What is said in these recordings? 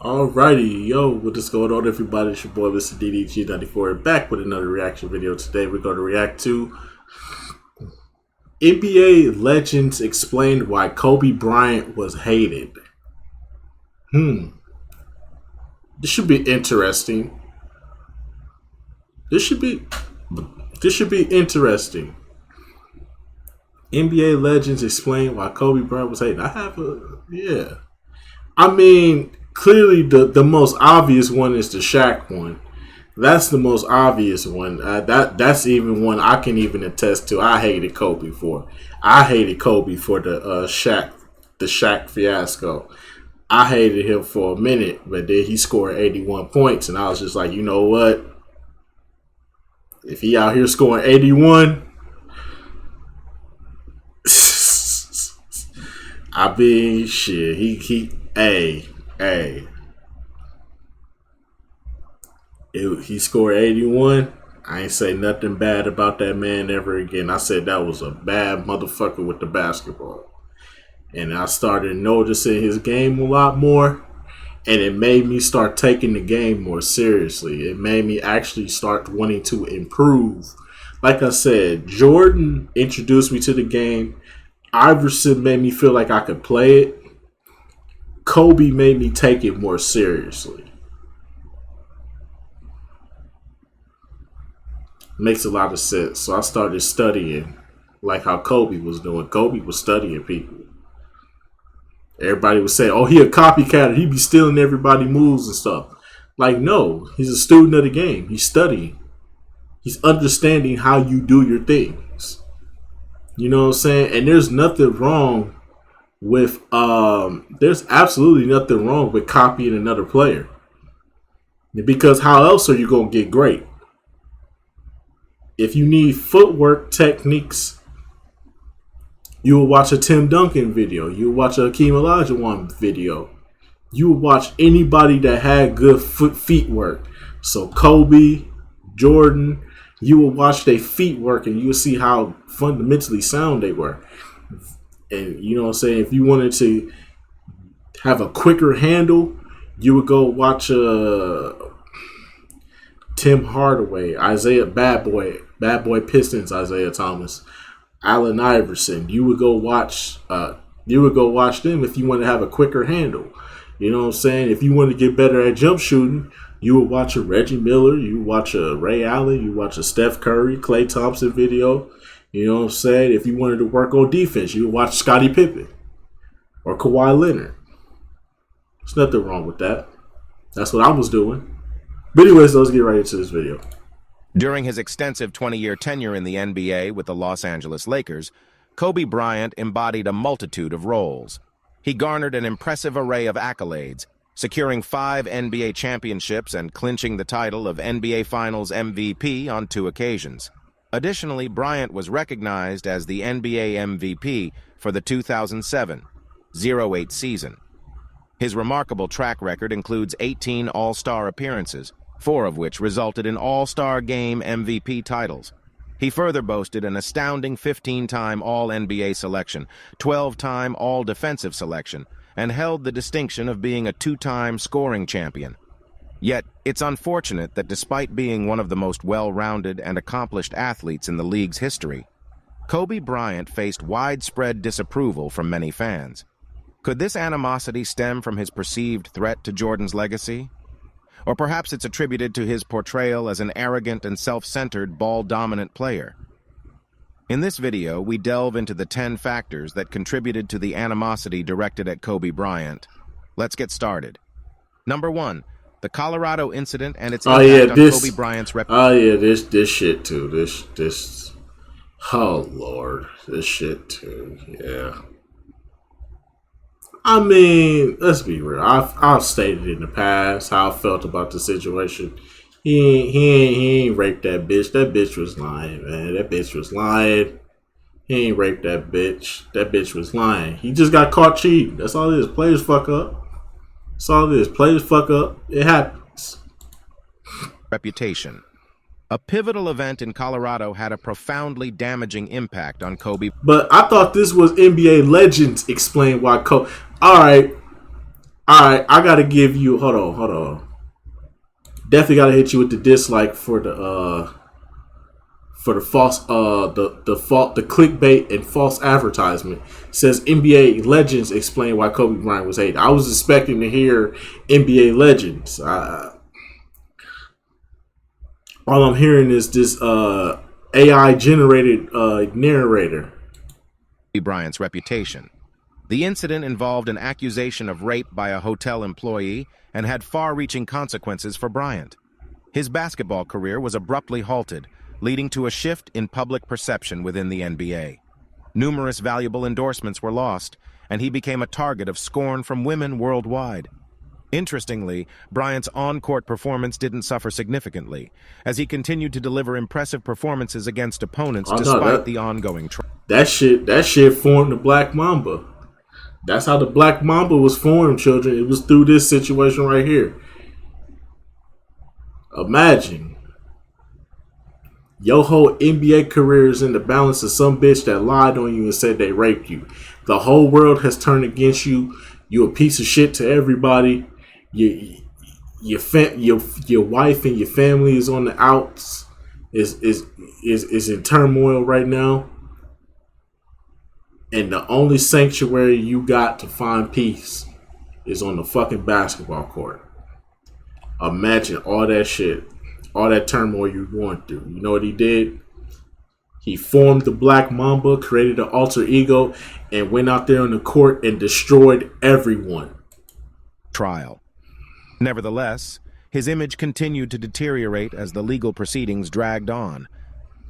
Alrighty, yo, what is going on, everybody? It's your boy, Mr. DDG94, back with another reaction video. Today, we're going to react to NBA legends explained why Kobe Bryant was hated. This should be interesting. This should be interesting. NBA legends explain why Kobe Bryant was hated. I mean, clearly the most obvious one is the Shaq one. That's the most obvious one. That's even one I can even attest to. I hated Kobe for. I hated Kobe for the Shaq fiasco. I hated him for a minute, but then he scored 81 points, and I was just like, you know what? If he out here scoring 81, I mean, shit. He scored 81. I ain't say nothing bad about that man ever again. I said that was a bad motherfucker with the basketball. And I started noticing his game a lot more. And it made me start taking the game more seriously. It made me actually start wanting to improve. Like I said, Jordan introduced me to the game. Iverson made me feel like I could play it. Kobe made me take it more seriously. Makes a lot of sense. So I started studying like how Kobe was doing. Kobe was studying people. Everybody would say, oh, he a copycat. He be stealing everybody's moves and stuff. Like, no. He's a student of the game. He's studying. He's understanding how you do your things. You know what I'm saying? And there's nothing wrong with there's absolutely nothing wrong with copying another player. Because how else are you gonna get great? If you need footwork techniques, you will watch a Tim Duncan video. You will watch a Hakeem Olajuwon video. You will watch anybody that had good feet work. So Kobe, Jordan, you will watch their feet work and you will see how fundamentally sound they were. And you know what I'm saying? If you wanted to have a quicker handle, you would go watch Tim Hardaway, Bad Boy Pistons, Isaiah Thomas, Allen Iverson. You would go watch them if you want to have a quicker handle. You know what I'm saying? If you want to get better at jump shooting, you would watch a Reggie Miller, you watch a Ray Allen, you watch a Steph Curry, Klay Thompson video. You know what I'm saying? If you wanted to work on defense, you would watch Scottie Pippen or Kawhi Leonard. There's nothing wrong with that. That's what I was doing. But anyways, let's get right into this video. During his extensive 20-year tenure in the NBA with the Los Angeles Lakers, Kobe Bryant embodied a multitude of roles. He garnered an impressive array of accolades, securing 5 NBA championships and clinching the title of NBA Finals MVP on 2 occasions. Additionally, Bryant was recognized as the NBA MVP for the 2007-08 season. His remarkable track record includes 18 All-Star appearances, 4 of which resulted in All-Star Game MVP titles. He further boasted an astounding 15-time All-NBA selection, 12-time All-Defensive selection, and held the distinction of being a 2-time scoring champion. Yet, it's unfortunate that despite being one of the most well-rounded and accomplished athletes in the league's history, Kobe Bryant faced widespread disapproval from many fans. Could this animosity stem from his perceived threat to Jordan's legacy? Or perhaps it's attributed to his portrayal as an arrogant and self-centered ball-dominant player. In this video, we delve into the 10 factors that contributed to the animosity directed at Kobe Bryant. Let's get started. Number 1. The Colorado incident and its impact on Kobe Bryant's reputation. This shit too. This. Oh Lord, this shit too. Yeah. I mean, let's be real. I've stated in the past how I felt about the situation. He ain't raped that bitch. That bitch was lying, man. That bitch was lying. He ain't raped that bitch. That bitch was lying. He just got caught cheating. That's all it is. Players fuck up. That's all it is. Players fuck up. It happens. Reputation. A pivotal event in Colorado had a profoundly damaging impact on Kobe. But I thought this was NBA legends explain why Kobe. All right. All right, I gotta give you. Hold on. Definitely gotta hit you with the dislike for the false the clickbait and false advertisement. Says NBA legends explain why Kobe Bryant was hated. I was expecting to hear NBA legends. All I'm hearing is this AI generated narrator. Bryant's reputation. The incident involved an accusation of rape by a hotel employee and had far-reaching consequences for Bryant. His basketball career was abruptly halted, leading to a shift in public perception within the NBA. Numerous valuable endorsements were lost, and he became a target of scorn from women worldwide. Interestingly, Bryant's on-court performance didn't suffer significantly, as he continued to deliver impressive performances against opponents despite the ongoing trial. That shit formed the Black Mamba. That's how the Black Mamba was formed, children. It was through this situation right here. Imagine your whole NBA career is in the balance of some bitch that lied on you and said they raped you. The whole world has turned against you. You a piece of shit to everybody. Your wife and your family is on the outs. Is in turmoil right now. And the only sanctuary you got to find peace is on the fucking basketball court. Imagine all that shit, all that turmoil you're going through. You know what he did? He formed the Black Mamba, created an alter ego, and went out there on the court and destroyed everyone. Trial. Nevertheless, his image continued to deteriorate as the legal proceedings dragged on.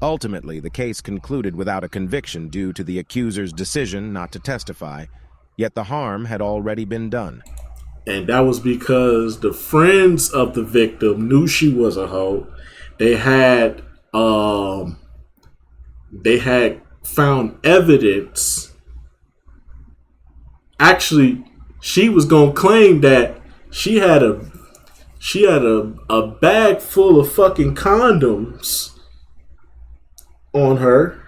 Ultimately, the case concluded without a conviction due to the accuser's decision not to testify, yet the harm had already been done. And that was because the friends of the victim knew she was a hoe. They had found evidence. Actually, she was gonna claim that she had a bag full of fucking condoms on her.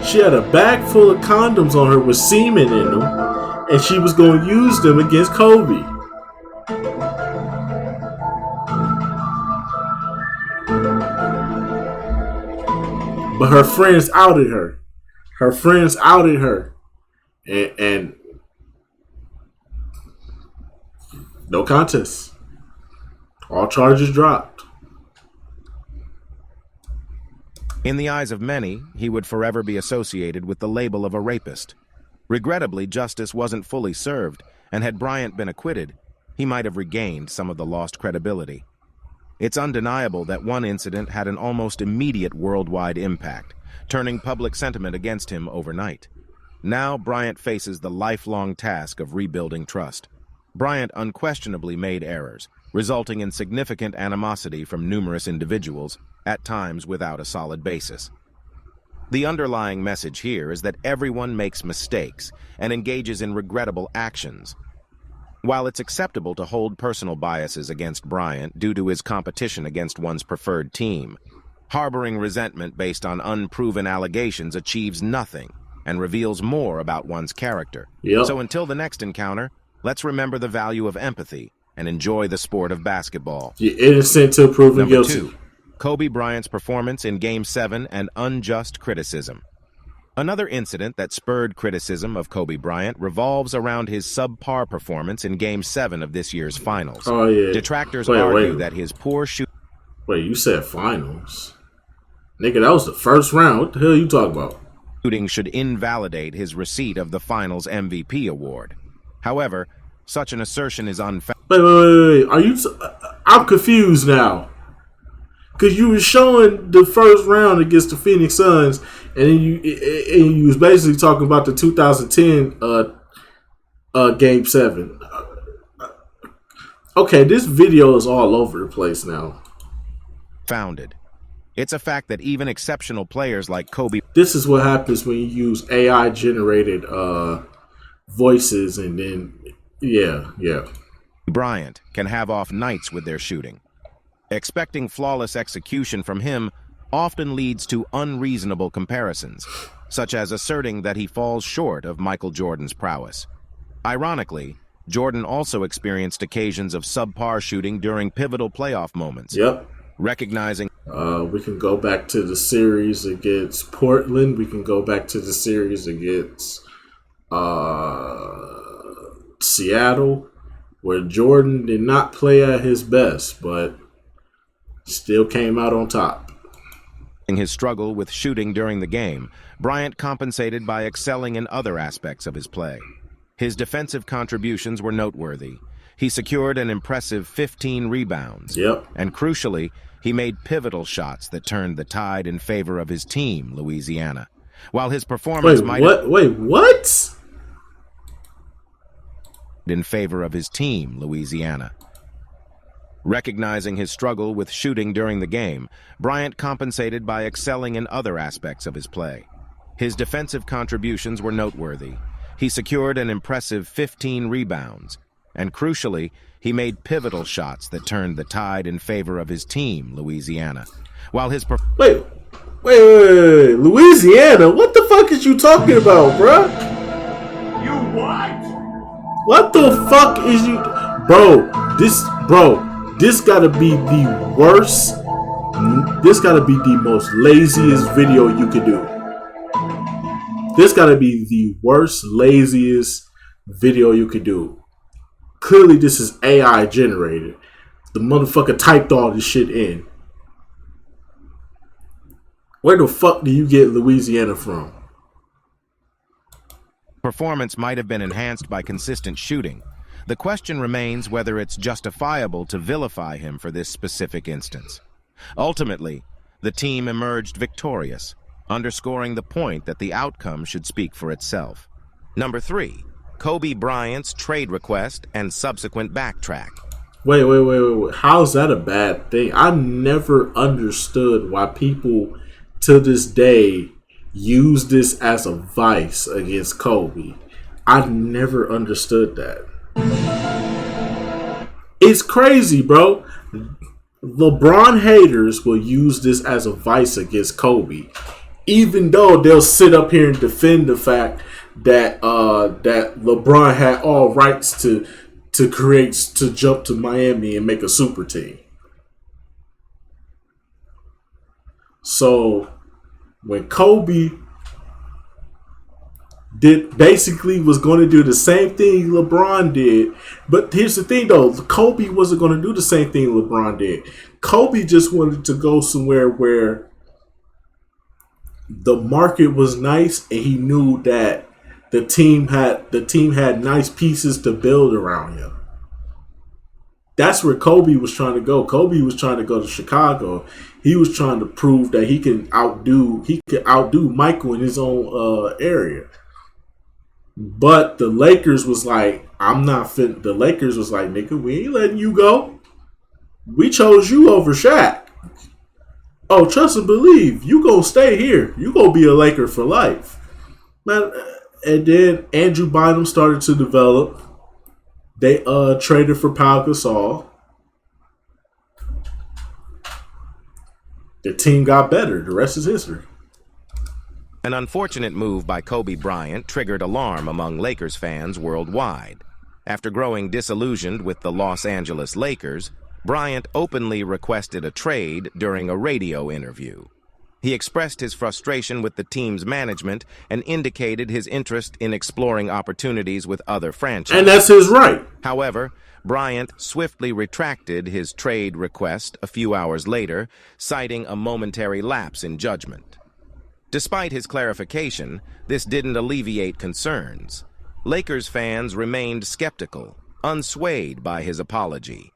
She had a bag full of condoms on her with semen in them, and she was going to use them against Kobe. But her friends outed her. And no contest. All charges dropped. In the eyes of many, he would forever be associated with the label of a rapist. Regrettably, justice wasn't fully served, and had Bryant been acquitted, he might have regained some of the lost credibility. It's undeniable that one incident had an almost immediate worldwide impact, turning public sentiment against him overnight. Now Bryant faces the lifelong task of rebuilding trust. Bryant unquestionably made errors, resulting in significant animosity from numerous individuals, at times without a solid basis. The underlying message here is that everyone makes mistakes and engages in regrettable actions. While it's acceptable to hold personal biases against Bryant due to his competition against one's preferred team, harboring resentment based on unproven allegations achieves nothing and reveals more about one's character. Yep. So until the next encounter, let's remember the value of empathy and enjoy the sport of basketball. You're innocent till proven guilty. Number 2. Kobe Bryant's performance in Game 7 and unjust criticism. Another incident that spurred criticism of Kobe Bryant revolves around his subpar performance in Game 7 of this year's finals. Oh, yeah. Detractors argue that his poor shooting... Wait, you said finals? Nigga, that was the first round. What the hell are you talking about? ...shooting should invalidate his receipt of the finals MVP award. However, such an assertion is unfounded. Wait. Are you... I'm confused now. Because you were showing the first round against the Phoenix Suns, and then you was basically talking about the 2010 Game 7. Okay, this video is all over the place now. Founded. It's a fact that even exceptional players like Kobe... This is what happens when you use AI-generated voices, and then, yeah. Bryant can have off nights with their shooting. Expecting flawless execution from him often leads to unreasonable comparisons, such as asserting that he falls short of Michael Jordan's prowess. Ironically, Jordan also experienced occasions of subpar shooting during pivotal playoff moments. Yep. Recognizing We can go back to the series against Portland. We can go back to the series against Seattle, where Jordan did not play at his best, but still came out on top. his struggle with shooting during the game, Bryant compensated by excelling in other aspects of his play. His defensive contributions were noteworthy. He secured an impressive 15 rebounds. Yep. And crucially, he made pivotal shots that turned the tide in favor of his team, Louisiana. While his performance what? In favor of his team, Louisiana. Recognizing his struggle with shooting during the game, Bryant compensated by excelling in other aspects of his play. His defensive contributions were noteworthy. He secured an impressive 15 rebounds. And crucially, he made pivotal shots that turned the tide in favor of his team, Louisiana. While his Wait, Louisiana? What the fuck is you talking about, bruh? You what? What the fuck is you... This gotta be the worst... This gotta be the most laziest video you could do. This gotta be the worst, laziest video you could do. Clearly, this is AI generated. The motherfucker typed all this shit in. Where the fuck do you get Louisiana from? performance might have been enhanced by consistent shooting. The question remains whether it's justifiable to vilify him for this specific instance. Ultimately, the team emerged victorious, underscoring the point that the outcome should speak for itself. Number 3, Kobe Bryant's trade request and subsequent backtrack. Wait. How's that a bad thing? I never understood why people to this day use this as a vice against Kobe. I never understood that. It's crazy, bro. LeBron haters will use this as a vice against Kobe, even though they'll sit up here and defend the fact that that LeBron had all rights to jump to Miami and make a super team. So when Kobe was going to do the same thing LeBron did, but here's the thing though, Kobe wasn't going to do the same thing LeBron did. Kobe just wanted to go somewhere where the market was nice and he knew that the team had nice pieces to build around him. That's where Kobe was trying to go. Kobe was trying to go to Chicago. He was trying to prove that he could outdo Michael in his own area. But the Lakers was like, I'm not fit. The Lakers was like, nigga, we ain't letting you go. We chose you over Shaq. Oh, trust and believe. You gonna stay here. You gonna be a Laker for life. Man, and then Andrew Bynum started to develop. They traded for Pau Gasol. The team got better. The rest is history. An unfortunate move by Kobe Bryant triggered alarm among Lakers fans worldwide. After growing disillusioned with the Los Angeles Lakers, Bryant openly requested a trade during a radio interview. He expressed his frustration with the team's management and indicated his interest in exploring opportunities with other franchises. And that's his right. However, Bryant swiftly retracted his trade request a few hours later, citing a momentary lapse in judgment. Despite his clarification, this didn't alleviate concerns. Lakers fans remained skeptical, unswayed by his apology.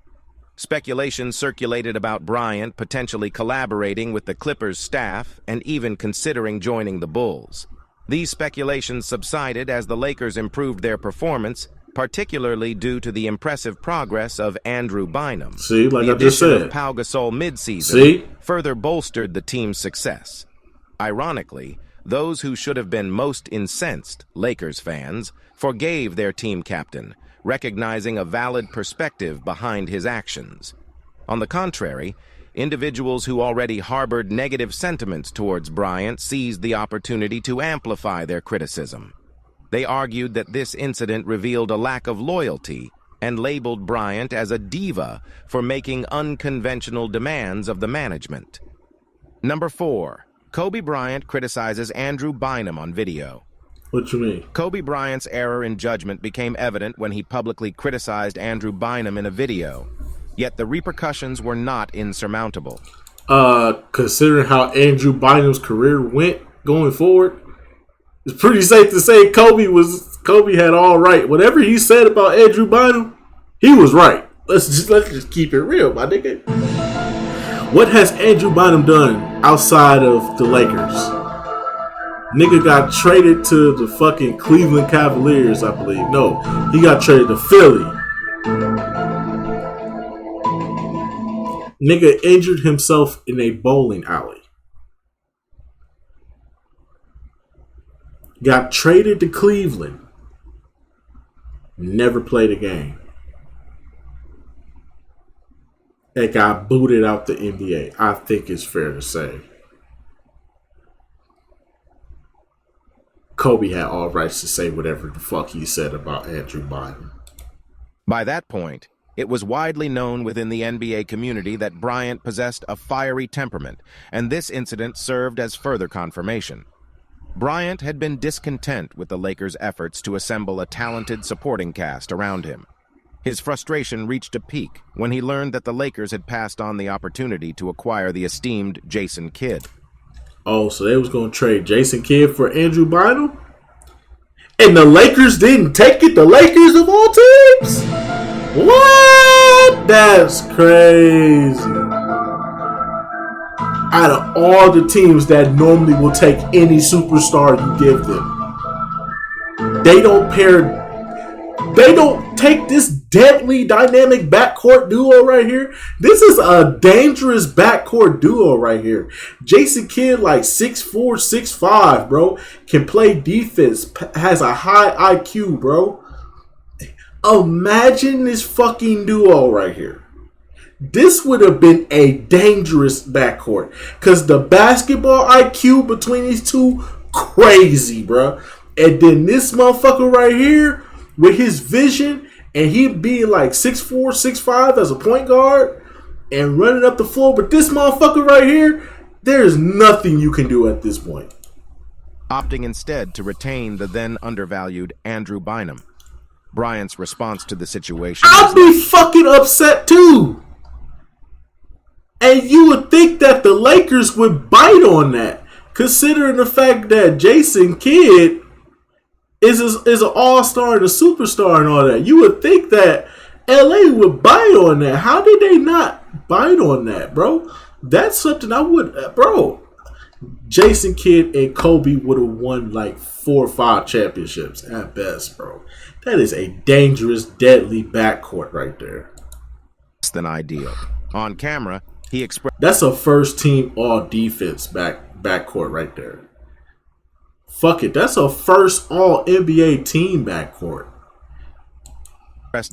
Speculation circulated about Bryant potentially collaborating with the Clippers staff and even considering joining the Bulls. These speculations subsided as the Lakers improved their performance, particularly due to the impressive progress of Andrew Bynum. See, like the I just addition said, of Pau Gasol mid-season further bolstered the team's success. Ironically, those who should have been most incensed, Lakers fans, forgave their team captain, recognizing a valid perspective behind his actions. On the contrary, individuals who already harbored negative sentiments towards Bryant seized the opportunity to amplify their criticism. They argued that this incident revealed a lack of loyalty and labeled Bryant as a diva for making unconventional demands of the management. Number 4. Kobe Bryant criticizes Andrew Bynum on video. What you mean? Kobe Bryant's error in judgment became evident when he publicly criticized Andrew Bynum in a video. Yet the repercussions were not insurmountable. Considering how Andrew Bynum's career went going forward, it's pretty safe to say Kobe had all right. Whatever he said about Andrew Bynum, he was right. Let's just keep it real, my nigga. What has Andrew Bynum done outside of the Lakers? Nigga got traded to the fucking Cleveland Cavaliers, I believe. No, he got traded to Philly. Nigga injured himself in a bowling alley. Got traded to Cleveland. Never played a game. And got booted out the NBA. I think it's fair to say Kobe had all rights to say whatever the fuck he said about Andrew Bynum. By that point, it was widely known within the NBA community that Bryant possessed a fiery temperament, and this incident served as further confirmation. Bryant had been discontent with the Lakers' efforts to assemble a talented supporting cast around him. His frustration reached a peak when he learned that the Lakers had passed on the opportunity to acquire the esteemed Jason Kidd. Oh, so they was going to trade Jason Kidd for Andrew Bynum? And the Lakers didn't take it? The Lakers of all teams? What? That's crazy. Out of all the teams that normally will take any superstar you give them, they don't take this deadly dynamic backcourt duo right here. This is a dangerous backcourt duo right here. Jason Kidd, like 6'4", 6'5", bro. Can play defense, has a high IQ, bro. Imagine this fucking duo right here. This would have been a dangerous backcourt. Because the basketball IQ between these two, crazy, bro. And then this motherfucker right here, with his vision, and he being like 6'4", 6'5" as a point guard, and running up the floor. But this motherfucker right here, there's nothing you can do at this point. Opting instead to retain the then undervalued Andrew Bynum. Bryant's response to the situation I'd be fucking upset too. And you would think that the Lakers would bite on that, considering the fact that Jason Kidd is an all-star and a superstar and all that. You would think that LA would bite on that. How did they not bite on that, bro? That's something I would, bro. Jason Kidd and Kobe would have won like 4 or 5 championships at best, bro. That is a dangerous, deadly backcourt right there. Less than ideal. On camera, he expressed... That's a first-team all-defense backcourt right there. Fuck it. That's a first all-NBA team backcourt.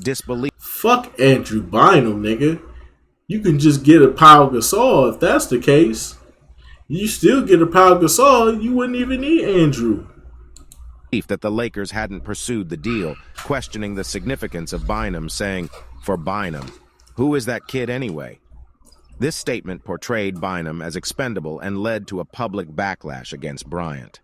disbelief. Fuck Andrew Bynum, nigga. You can just get a Pau Gasol if that's the case. You still get a Pau Gasol, you wouldn't even need Andrew. That the Lakers hadn't pursued the deal, questioning the significance of Bynum, saying, "For Bynum, who is that kid anyway?" This statement portrayed Bynum as expendable and led to a public backlash against Bryant.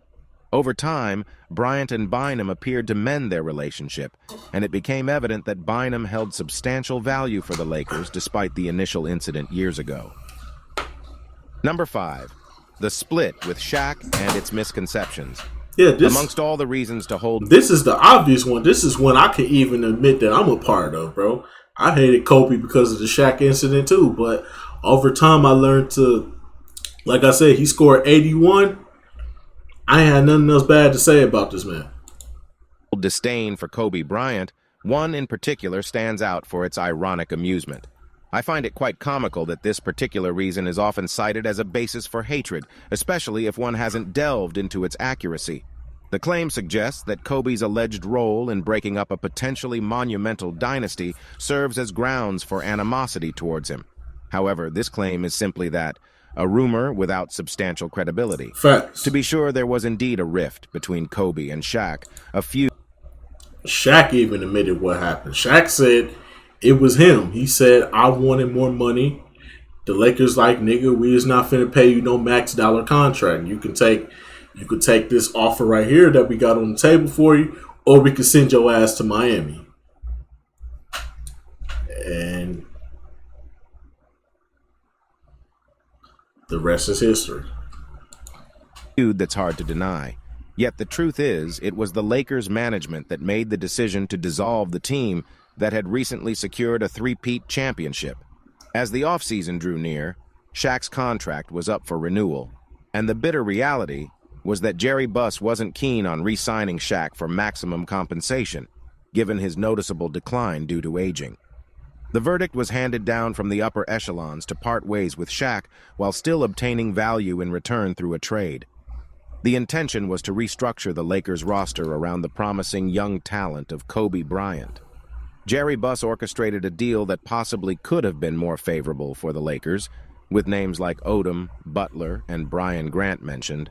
Over time, Bryant and Bynum appeared to mend their relationship, and it became evident that Bynum held substantial value for the Lakers despite the initial incident years ago. Number 5. The split with Shaq and its misconceptions. Yeah, amongst all the reasons to hold... This is the obvious one. This is one I can even admit that I'm a part of, bro. I hated Kobe because of the Shaq incident too, but over time I learned to, like I said, he scored 81. I ain't had nothing else bad to say about this man. Disdain for Kobe Bryant, one in particular stands out for its ironic amusement. I find it quite comical that this particular reason is often cited as a basis for hatred, especially if one hasn't delved into its accuracy. The claim suggests that Kobe's alleged role in breaking up a potentially monumental dynasty serves as grounds for animosity towards him. However, this claim is simply that a rumor without substantial credibility. Facts. To be sure, there was indeed a rift between Kobe and Shaq, a feud. Shaq even admitted what happened. Shaq said it was him. He said, I wanted more money. The Lakers like, nigga, we is not finna pay you no max dollar contract. You could take this offer right here that we got on the table for you, or we could send your ass to Miami. And the rest is history. That's hard to deny. Yet the truth is, it was the Lakers management that made the decision to dissolve the team that had recently secured a three-peat championship. As the offseason drew near, Shaq's contract was up for renewal, and the bitter reality was that Jerry Buss wasn't keen on re-signing Shaq for maximum compensation, given his noticeable decline due to aging. The verdict was handed down from the upper echelons to part ways with Shaq while still obtaining value in return through a trade. The intention was to restructure the Lakers roster around the promising young talent of Kobe Bryant. Jerry Buss orchestrated a deal that possibly could have been more favorable for the Lakers, with names like Odom, Butler, and Brian Grant mentioned,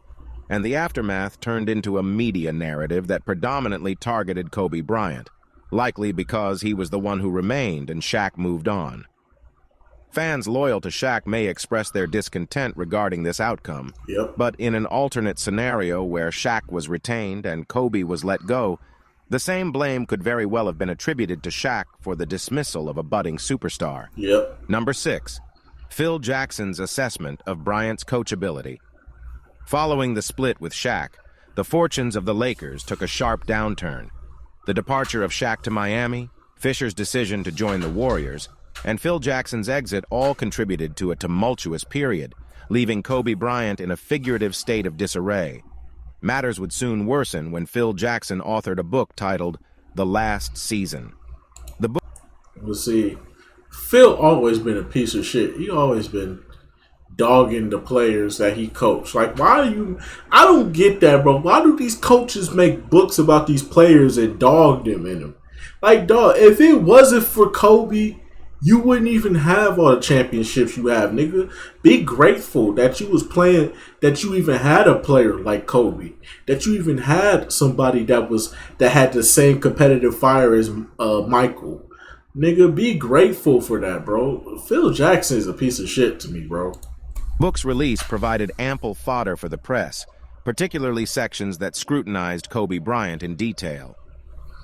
and the aftermath turned into a media narrative that predominantly targeted Kobe Bryant, likely because he was the one who remained and Shaq moved on. Fans loyal to Shaq may express their discontent regarding this outcome, but in an alternate scenario where Shaq was retained and Kobe was let go, the same blame could very well have been attributed to Shaq for the dismissal of a budding superstar. Number 6. Phil Jackson's assessment of Bryant's coachability. Following the split with Shaq, the fortunes of the Lakers took a sharp downturn. The departure of Shaq to Miami, Fisher's decision to join the Warriors, and Phil Jackson's exit all contributed to a tumultuous period, leaving Kobe Bryant in a figurative state of disarray. Matters would soon worsen when Phil Jackson authored a book titled The Last Season. The book... Well, see, Phil always been a piece of shit. He always been dogging the players that he coached. Like, why do you... I don't get that, bro. Why do these coaches make books about these players and dog them in them? Like, dog, if it wasn't for Kobe, you wouldn't even have all the championships you have, nigga. Be grateful that you was playing, that you even had a player like Kobe, that you even had somebody that had the same competitive fire as Michael. Nigga, be grateful for that, bro. Phil Jackson is a piece of shit to me, bro. Book's release provided ample fodder for the press, particularly sections that scrutinized Kobe Bryant in detail.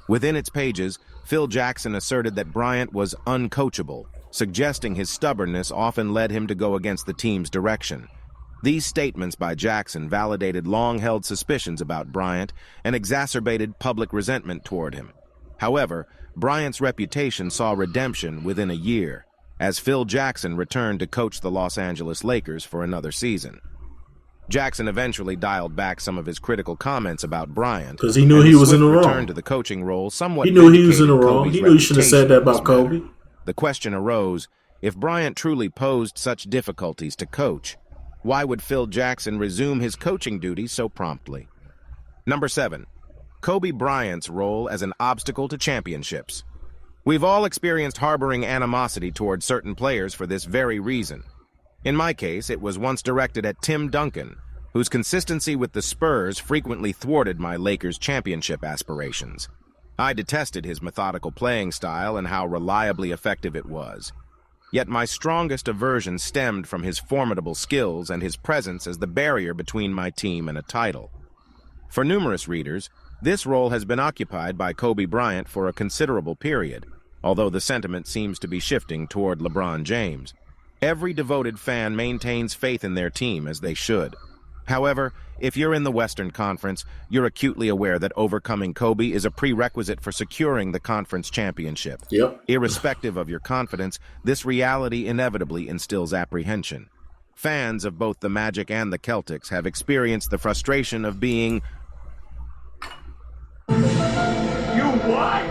Within its pages, Phil Jackson asserted that Bryant was uncoachable, suggesting his stubbornness often led him to go against the team's direction. These statements by Jackson validated long-held suspicions about Bryant and exacerbated public resentment toward him. However, Bryant's reputation saw redemption within a year, as Phil Jackson returned to coach the Los Angeles Lakers for another season. Jackson eventually dialed back some of his critical comments about Bryant because he knew he was in the wrong. Return to the coaching role somewhat. He knew he was in the wrong. He knew he should have said that about Kobe. The question arose: if Bryant truly posed such difficulties to coach, why would Phil Jackson resume his coaching duties so promptly? Number 7. Kobe Bryant's role as an obstacle to championships. We've all experienced harboring animosity toward certain players for this very reason. In my case, it was once directed at Tim Duncan, whose consistency with the Spurs frequently thwarted my Lakers championship aspirations. I detested his methodical playing style and how reliably effective it was. Yet my strongest aversion stemmed from his formidable skills and his presence as the barrier between my team and a title. For numerous readers, this role has been occupied by Kobe Bryant for a considerable period, although the sentiment seems to be shifting toward LeBron James. Every devoted fan maintains faith in their team, as they should. However, if you're in the Western Conference, you're acutely aware that overcoming Kobe is a prerequisite for securing the conference championship. Irrespective of your confidence, this reality inevitably instills apprehension. Fans of both the Magic and the Celtics have experienced the frustration of being... You what?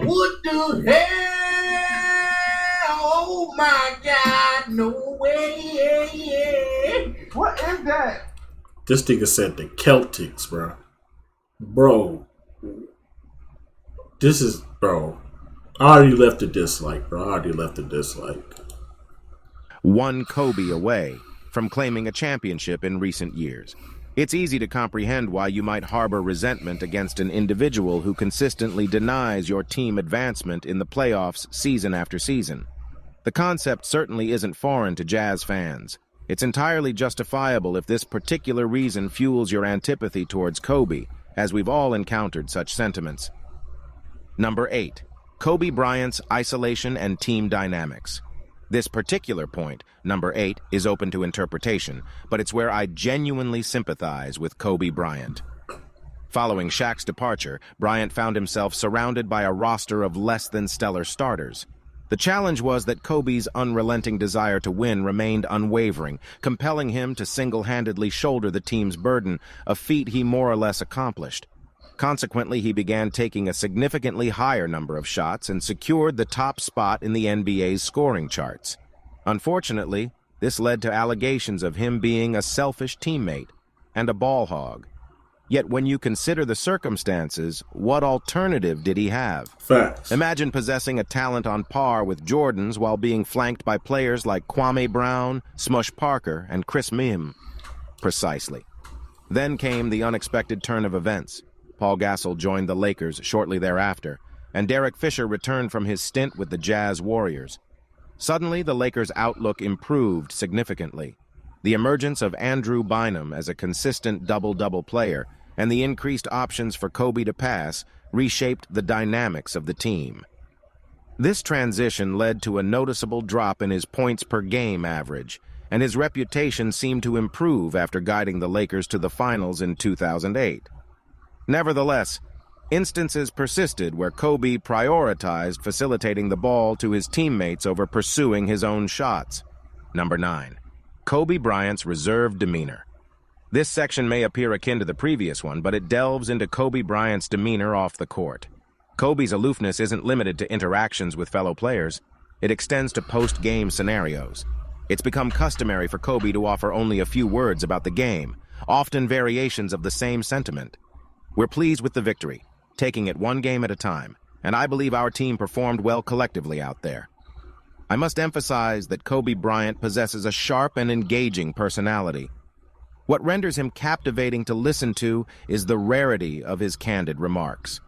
What the hell? Oh my God, no way. What is that? This nigga said the Celtics, bro. Bro, this is bro. I already left a dislike, bro. I already left a dislike. One Kobe away from claiming a championship in recent years. It's easy to comprehend why you might harbor resentment against an individual who consistently denies your team advancement in the playoffs season after season. The concept certainly isn't foreign to Jazz fans. It's entirely justifiable if this particular reason fuels your antipathy towards Kobe, as we've all encountered such sentiments. Number 8. Kobe Bryant's isolation and team dynamics. This particular point, number 8, is open to interpretation, but it's where I genuinely sympathize with Kobe Bryant. Following Shaq's departure, Bryant found himself surrounded by a roster of less than stellar starters. The challenge was that Kobe's unrelenting desire to win remained unwavering, compelling him to single-handedly shoulder the team's burden, a feat he more or less accomplished. Consequently, he began taking a significantly higher number of shots and secured the top spot in the NBA's scoring charts. Unfortunately, this led to allegations of him being a selfish teammate and a ball hog. Yet when you consider the circumstances, what alternative did he have? Facts. Imagine possessing a talent on par with Jordan's while being flanked by players like Kwame Brown, Smush Parker, and Chris Mim. Precisely. Then came the unexpected turn of events. Paul Gasol joined the Lakers shortly thereafter, and Derek Fisher returned from his stint with the Jazz Warriors. Suddenly, the Lakers' outlook improved significantly. The emergence of Andrew Bynum as a consistent double-double player and the increased options for Kobe to pass reshaped the dynamics of the team. This transition led to a noticeable drop in his points per game average, and his reputation seemed to improve after guiding the Lakers to the finals in 2008. Nevertheless, instances persisted where Kobe prioritized facilitating the ball to his teammates over pursuing his own shots. Number 9. Kobe Bryant's reserved demeanor. This section may appear akin to the previous one, but it delves into Kobe Bryant's demeanor off the court. Kobe's aloofness isn't limited to interactions with fellow players. It extends to post-game scenarios. It's become customary for Kobe to offer only a few words about the game, often variations of the same sentiment. We're pleased with the victory, taking it one game at a time, and I believe our team performed well collectively out there. I must emphasize that Kobe Bryant possesses a sharp and engaging personality. What renders him captivating to listen to is the rarity of his candid remarks.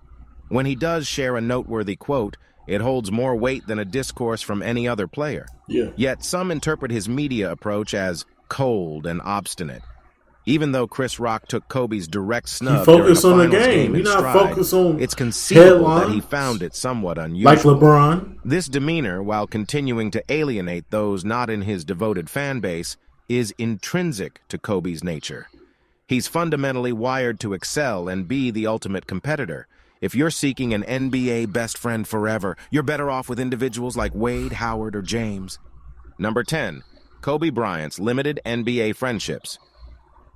When he does share a noteworthy quote, it holds more weight than a discourse from any other player. Yet some interpret his media approach as cold and obstinate. Even though Chris Rock took Kobe's direct snub during a finals game in stride, it's conceivable that he found it somewhat unusual. Like LeBron. This demeanor, while continuing to alienate those not in his devoted fan base, is intrinsic to Kobe's nature. He's fundamentally wired to excel and be the ultimate competitor. If you're seeking an NBA best friend forever, you're better off with individuals like Wade, Howard, or James. Number 10. Kobe Bryant's limited NBA friendships.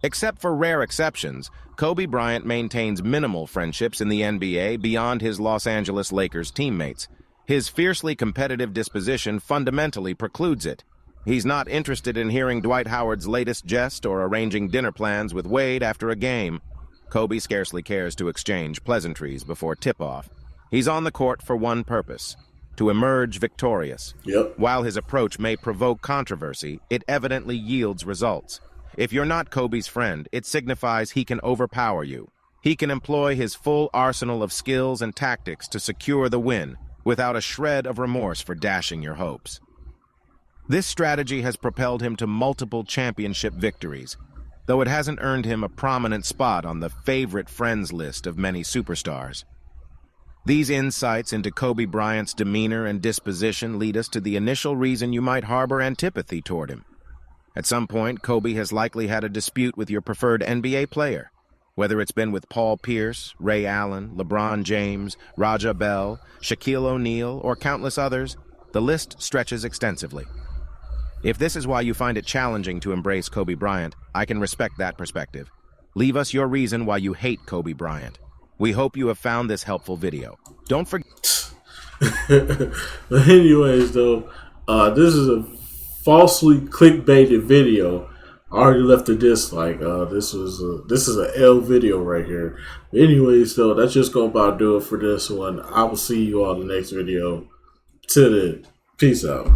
Except for rare exceptions, Kobe Bryant maintains minimal friendships in the NBA beyond his Los Angeles Lakers teammates. His fiercely competitive disposition fundamentally precludes it. He's not interested in hearing Dwight Howard's latest jest or arranging dinner plans with Wade after a game. Kobe scarcely cares to exchange pleasantries before tip-off. He's on the court for one purpose: to emerge victorious. While his approach may provoke controversy, it evidently yields results. If you're not Kobe's friend, it signifies he can overpower you. He can employ his full arsenal of skills and tactics to secure the win, without a shred of remorse for dashing your hopes. This strategy has propelled him to multiple championship victories, though it hasn't earned him a prominent spot on the favorite friends list of many superstars. These insights into Kobe Bryant's demeanor and disposition lead us to the initial reason you might harbor antipathy toward him. At some point, Kobe has likely had a dispute with your preferred NBA player, whether it's been with Paul Pierce, Ray Allen, LeBron James, Raja Bell, Shaquille O'Neal, or countless others. The list stretches extensively. If this is why you find it challenging to embrace Kobe Bryant, I can respect that perspective. Leave us your reason why you hate Kobe Bryant. We hope you have found this helpful video. Don't forget... But anyways, though, this is a falsely clickbaited video I already left a dislike. This is a L video right here. Anyways, though, that's just gonna about do it for this one. I will see you all in the next video. Till then, peace out.